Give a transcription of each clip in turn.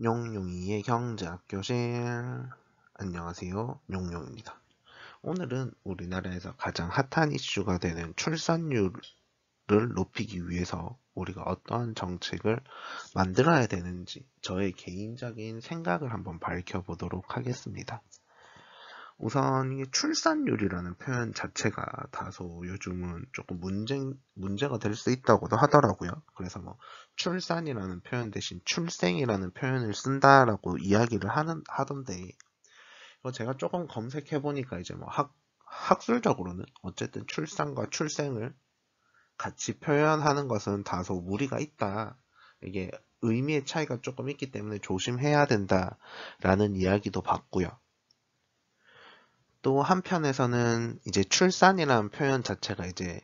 용용이의 경제학 교실. 안녕하세요. 용용입니다. 오늘은 우리나라에서 가장 핫한 이슈가 되는 출산율을 높이기 위해서 우리가 어떠한 정책을 만들어야 되는지 저의 개인적인 생각을 한번 밝혀보도록 하겠습니다. 우선 이게 출산율이라는 표현 자체가 다소 요즘은 조금 문제가 될 수 있다고도 하더라고요. 그래서 뭐 출산이라는 표현 대신 출생이라는 표현을 쓴다라고 이야기를 하던데, 이거 제가 조금 검색해 보니까 이제 뭐 학술적으로는 어쨌든 출산과 출생을 같이 표현하는 것은 다소 무리가 있다. 이게 의미의 차이가 조금 있기 때문에 조심해야 된다라는 이야기도 봤고요. 또 한편에서는 이제 출산이라는 표현 자체가 이제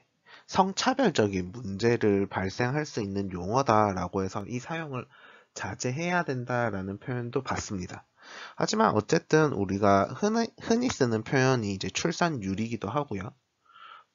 성차별적인 문제를 발생할 수 있는 용어다라고 해서 이 사용을 자제해야 된다라는 표현도 봤습니다. 하지만 어쨌든 우리가 흔히 쓰는 표현이 이제 출산율이기도 하고요.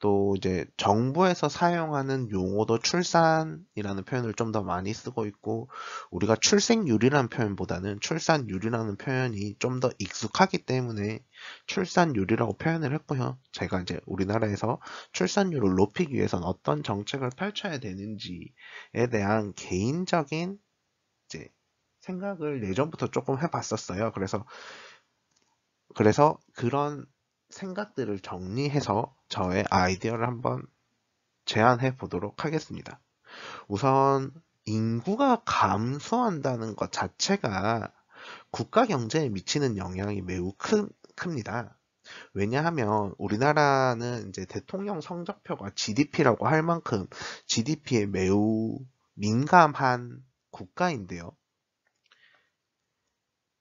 또 이제 정부에서 사용하는 용어도 출산이라는 표현을 좀 더 많이 쓰고 있고, 우리가 출생률이라는 표현보다는 출산율이라는 표현이 좀 더 익숙하기 때문에 출산율이라고 표현을 했고요. 제가 이제 우리나라에서 출산율을 높이기 위해서는 어떤 정책을 펼쳐야 되는지에 대한 개인적인 이제 생각을 예전부터 조금 해봤었어요. 그래서 그런 생각들을 정리해서 저의 아이디어를 한번 제안해 보도록 하겠습니다. 우선 인구가 감소한다는 것 자체가 국가 경제에 미치는 영향이 매우 큽니다. 왜냐하면 우리나라는 이제 대통령 성적표가 GDP라고 할 만큼 GDP에 매우 민감한 국가인데요.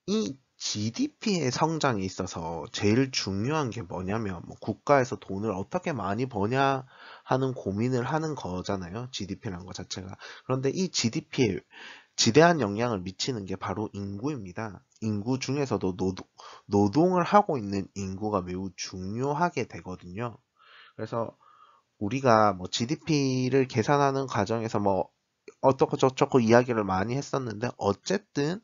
이 GDP의 성장에 있어서 제일 중요한 게 뭐냐면, 뭐 국가에서 돈을 어떻게 많이 버냐 하는 고민을 하는 거잖아요. GDP라는 것 자체가. 그런데 이 GDP에 지대한 영향을 미치는 게 바로 인구입니다. 인구 중에서도 노동을 하고 있는 인구가 매우 중요하게 되거든요. 그래서 우리가 뭐 GDP를 계산하는 과정에서 뭐 어떻고 저쩌고 이야기를 많이 했었는데, 어쨌든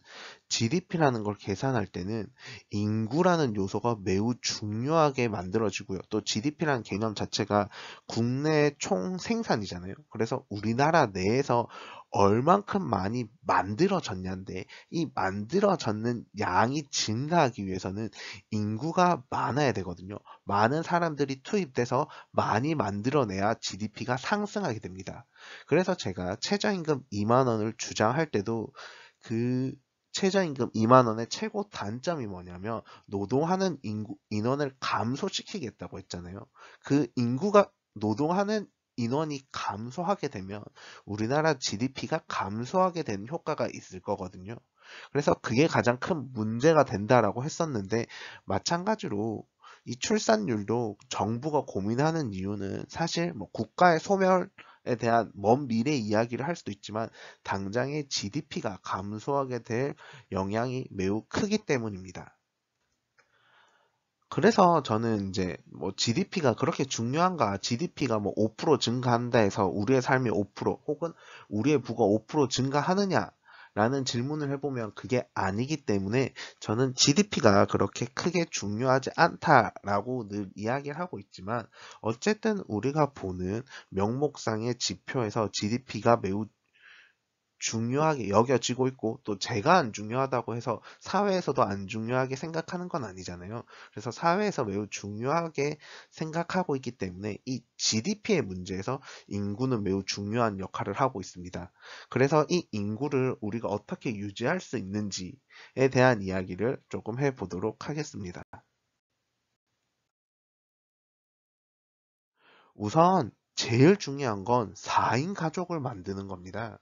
GDP라는 걸 계산할 때는 인구라는 요소가 매우 중요하게 만들어지고요. 또 GDP라는 개념 자체가 국내 총 생산이잖아요. 그래서 우리나라 내에서 얼만큼 많이 만들어졌냐인데, 이 만들어졌는 양이 증가하기 위해서는 인구가 많아야 되거든요. 많은 사람들이 투입돼서 많이 만들어내야 GDP가 상승하게 됩니다. 그래서 제가 최저임금 2만 원을 주장할 때도 그 최저임금 2만 원의 최고 단점이 뭐냐면, 노동하는 인원을 감소시키겠다고 했잖아요. 그 노동하는 인원이 감소하게 되면 우리나라 GDP가 감소하게 되는 효과가 있을 거거든요. 그래서 그게 가장 큰 문제가 된다라고 했었는데, 마찬가지로 이 출산율도 정부가 고민하는 이유는 사실 뭐 국가의 소멸에 대한 먼 미래 이야기를 할 수도 있지만, 당장의 GDP가 감소하게 될 영향이 매우 크기 때문입니다. 그래서 저는 이제 뭐 GDP가 그렇게 중요한가, GDP가 뭐 5% 증가한다 해서 우리의 삶이 5% 혹은 우리의 부가 5% 증가하느냐 라는 질문을 해보면 그게 아니기 때문에, 저는 GDP가 그렇게 크게 중요하지 않다라고 늘 이야기를 하고 있지만, 어쨌든 우리가 보는 명목상의 지표에서 GDP가 매우 중요하게 여겨지고 있고, 또 제가 안 중요하다고 해서 사회에서도 안 중요하게 생각하는 건 아니잖아요. 그래서 사회에서 매우 중요하게 생각하고 있기 때문에 이 GDP의 문제에서 인구는 매우 중요한 역할을 하고 있습니다. 그래서 이 인구를 우리가 어떻게 유지할 수 있는지에 대한 이야기를 조금 해보도록 하겠습니다. 우선 제일 중요한 건 4인 가족을 만드는 겁니다.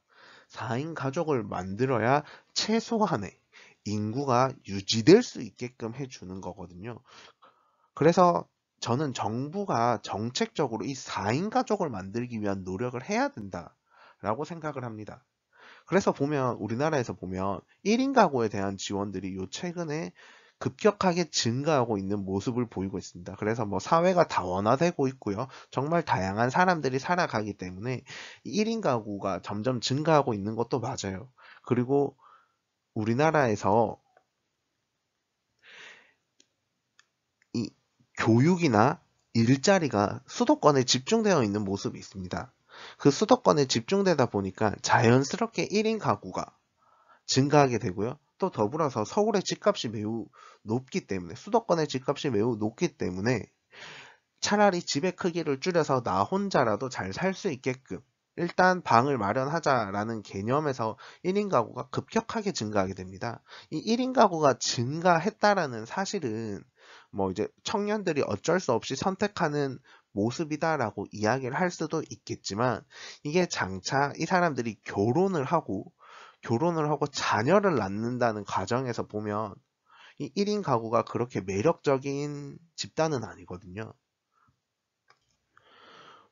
4인 가족을 만들어야 최소한의 인구가 유지될 수 있게끔 해주는 거거든요. 그래서 저는 정부가 정책적으로 이 4인 가족을 만들기 위한 노력을 해야 된다라고 생각을 합니다. 그래서 우리나라에서 보면 1인 가구에 대한 지원들이 요 최근에 급격하게 증가하고 있는 모습을 보이고 있습니다. 그래서 뭐 사회가 다원화되고 있고요. 정말 다양한 사람들이 살아가기 때문에 1인 가구가 점점 증가하고 있는 것도 맞아요. 그리고 우리나라에서 이 교육이나 일자리가 수도권에 집중되어 있는 모습이 있습니다. 그 수도권에 집중되다 보니까 자연스럽게 1인 가구가 증가하게 되고요. 또 더불어서 서울의 집값이 매우 높기 때문에, 수도권의 집값이 매우 높기 때문에 차라리 집의 크기를 줄여서 나 혼자라도 잘 살 수 있게끔 일단 방을 마련하자라는 개념에서 1인 가구가 급격하게 증가하게 됩니다. 이 1인 가구가 증가했다라는 사실은 뭐 이제 청년들이 어쩔 수 없이 선택하는 모습이다라고 이야기를 할 수도 있겠지만, 이게 장차 이 사람들이 결혼을 하고 자녀를 낳는다는 과정에서 보면 이 1인 가구가 그렇게 매력적인 집단은 아니거든요.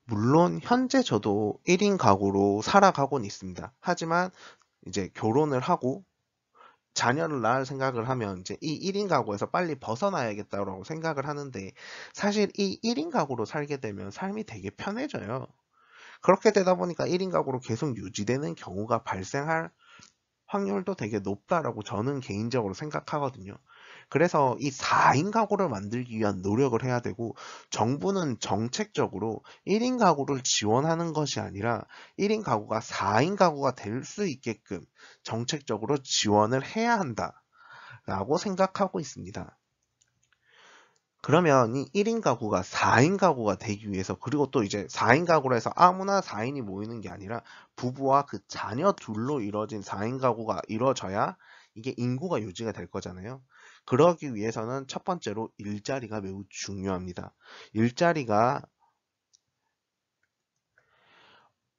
물론 현재 저도 1인 가구로 살아가고는 있습니다. 하지만 이제 결혼을 하고 자녀를 낳을 생각을 하면 이제 이 1인 가구에서 빨리 벗어나야겠다고 생각을 하는데, 사실 이 1인 가구로 살게 되면 삶이 되게 편해져요. 그렇게 되다 보니까 1인 가구로 계속 유지되는 경우가 발생할 확률도 되게 높다라고 저는 개인적으로 생각하거든요. 그래서 이 4인 가구를 만들기 위한 노력을 해야 되고, 정부는 정책적으로 1인 가구를 지원하는 것이 아니라 1인 가구가 4인 가구가 될 수 있게끔 정책적으로 지원을 해야 한다라고 생각하고 있습니다. 그러면 이 1인 가구가 4인 가구가 되기 위해서, 그리고 또 이제 4인 가구로 해서 아무나 4인이 모이는 게 아니라 부부와 그 자녀 둘로 이루어진 4인 가구가 이루어져야 이게 인구가 유지가 될 거잖아요. 그러기 위해서는 첫 번째로 일자리가 매우 중요합니다. 일자리가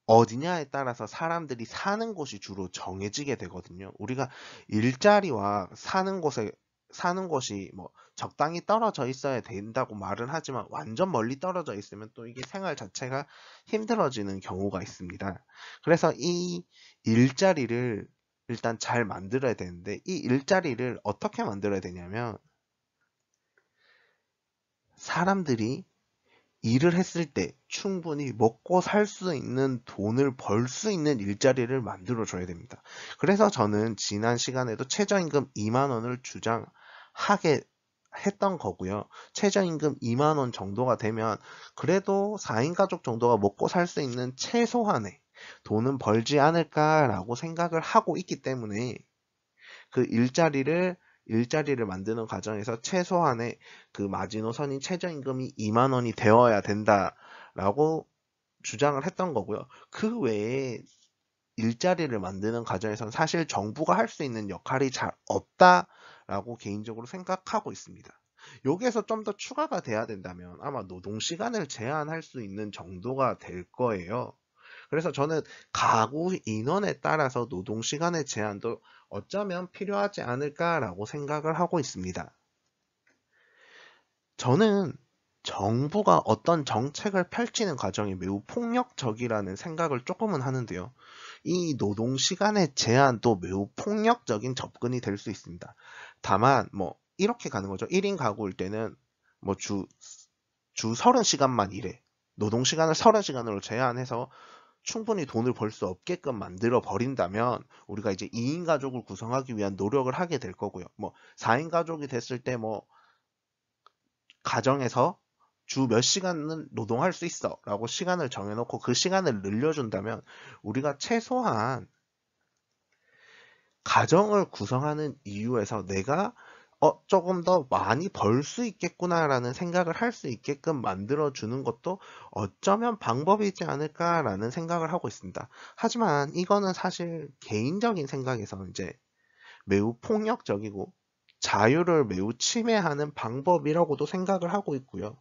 어디냐에 따라서 사람들이 사는 곳이 주로 정해지게 되거든요. 우리가 일자리와 사는 곳이 뭐 적당히 떨어져 있어야 된다고 말은 하지만, 완전 멀리 떨어져 있으면 또 이게 생활 자체가 힘들어지는 경우가 있습니다. 그래서 이 일자리를 일단 잘 만들어야 되는데, 이 일자리를 어떻게 만들어야 되냐면, 사람들이 일을 했을 때 충분히 먹고 살 수 있는, 돈을 벌 수 있는 일자리를 만들어 줘야 됩니다. 그래서 저는 지난 시간에도 최저임금 2만 원을 주장하게 했던 거고요. 최저임금 2만 원 정도가 되면 그래도 4인 가족 정도가 먹고 살 수 있는 최소한의 돈은 벌지 않을까라고 생각을 하고 있기 때문에, 그 일자리를 만드는 과정에서 최소한의 그 마지노선인 최저임금이 2만 원이 되어야 된다라고 주장을 했던 거고요. 그 외에 일자리를 만드는 과정에서는 사실 정부가 할 수 있는 역할이 잘 없다라고 개인적으로 생각하고 있습니다. 여기에서 좀 더 추가가 돼야 된다면 아마 노동시간을 제한할 수 있는 정도가 될 거예요. 그래서 저는 가구 인원에 따라서 노동시간의 제한도 어쩌면 필요하지 않을까라고 생각을 하고 있습니다. 저는 정부가 어떤 정책을 펼치는 과정이 매우 폭력적이라는 생각을 조금은 하는데요. 이 노동시간의 제한도 매우 폭력적인 접근이 될 수 있습니다. 다만 뭐 이렇게 가는 거죠. 1인 가구일 때는 뭐 주 30시간만 일해. 노동시간을 30시간으로 제한해서 충분히 돈을 벌 수 없게끔 만들어 버린다면 우리가 이제 2인 가족을 구성하기 위한 노력을 하게 될 거고요. 뭐 4인 가족이 됐을 때 뭐 가정에서 주 몇 시간은 노동할 수 있어 라고 시간을 정해놓고 그 시간을 늘려준다면, 우리가 최소한 가정을 구성하는 이유에서 내가 조금 더 많이 벌 수 있겠구나라는 생각을 할 수 있게끔 만들어주는 것도 어쩌면 방법이지 않을까라는 생각을 하고 있습니다. 하지만 이거는 사실 개인적인 생각에서 이제 매우 폭력적이고 자유를 매우 침해하는 방법이라고도 생각을 하고 있고요.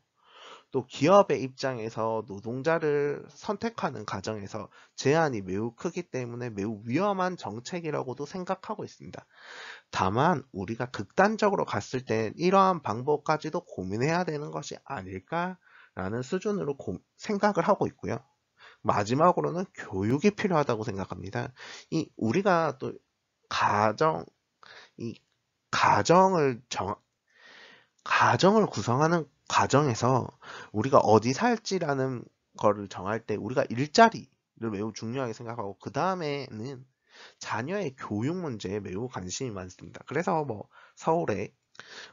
또 기업의 입장에서 노동자를 선택하는 과정에서 제한이 매우 크기 때문에 매우 위험한 정책이라고도 생각하고 있습니다. 다만 우리가 극단적으로 갔을 땐 이러한 방법까지도 고민해야 되는 것이 아닐까라는 수준으로 생각을 하고 있고요. 마지막으로는 교육이 필요하다고 생각합니다. 우리가 또 가정, 이 가정을 가정을 구성하는 과정에서 우리가 어디 살지라는 거를 정할 때 우리가 일자리를 매우 중요하게 생각하고, 그 다음에는 자녀의 교육 문제에 매우 관심이 많습니다. 그래서 뭐 서울에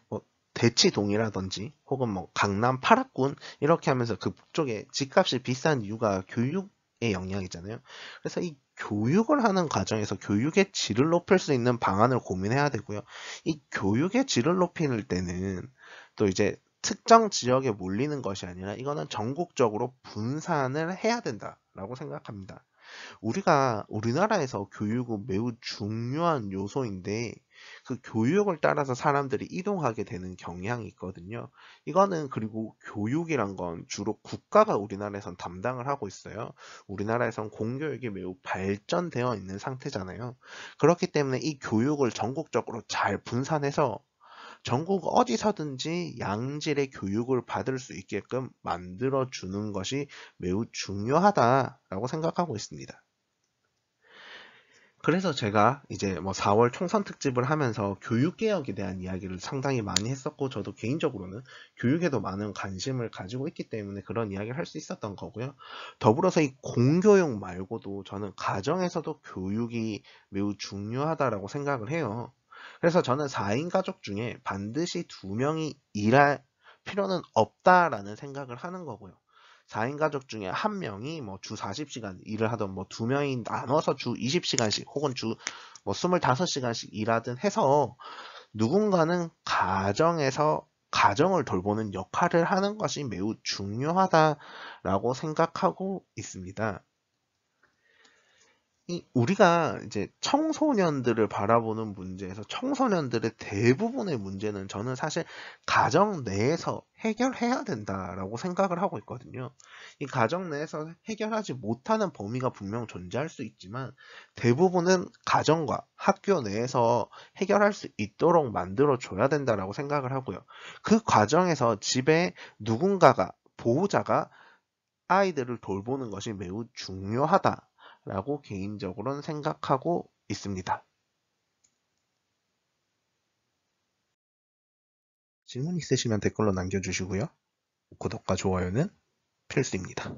뭐 대치동이라든지 혹은 뭐 강남 8학군 이렇게 하면서 그 북쪽에 집값이 비싼 이유가 교육의 영향이잖아요. 그래서 이 교육을 하는 과정에서 교육의 질을 높일 수 있는 방안을 고민해야 되고요. 이 교육의 질을 높일 때는 또 이제 특정 지역에 몰리는 것이 아니라 이거는 전국적으로 분산을 해야 된다라고 생각합니다. 우리나라에서 교육은 매우 중요한 요소인데 그 교육을 따라서 사람들이 이동하게 되는 경향이 있거든요. 이거는 그리고 교육이란 건 주로 국가가 우리나라에선 담당을 하고 있어요. 우리나라에선 공교육이 매우 발전되어 있는 상태잖아요. 그렇기 때문에 이 교육을 전국적으로 잘 분산해서 전국 어디서든지 양질의 교육을 받을 수 있게끔 만들어 주는 것이 매우 중요하다라고 생각하고 있습니다. 그래서 제가 이제 뭐 4월 총선 특집을 하면서 교육개혁에 대한 이야기를 상당히 많이 했었고, 저도 개인적으로는 교육에도 많은 관심을 가지고 있기 때문에 그런 이야기를 할 수 있었던 거고요. 더불어서 이 공교육 말고도 저는 가정에서도 교육이 매우 중요하다라고 생각을 해요. 그래서 저는 4인 가족 중에 반드시 2명이 일할 필요는 없다라는 생각을 하는 거고요. 4인 가족 중에 한 명이 뭐 주 40시간 일을 하던 뭐 2명이 나눠서 주 20시간씩 혹은 주 뭐 25시간씩 일하든 해서 누군가는 가정에서 가정을 돌보는 역할을 하는 것이 매우 중요하다라고 생각하고 있습니다. 우리가 이제 청소년들을 바라보는 문제에서 청소년들의 대부분의 문제는 저는 사실 가정 내에서 해결해야 된다라고 생각을 하고 있거든요. 이 가정 내에서 해결하지 못하는 범위가 분명 존재할 수 있지만 대부분은 가정과 학교 내에서 해결할 수 있도록 만들어 줘야 된다라고 생각을 하고요. 그 과정에서 집에 누군가가 보호자가 아이들을 돌보는 것이 매우 중요하다라고 개인적으로는 생각하고 있습니다. 질문 있으시면 댓글로 남겨주시고요. 구독과 좋아요는 필수입니다.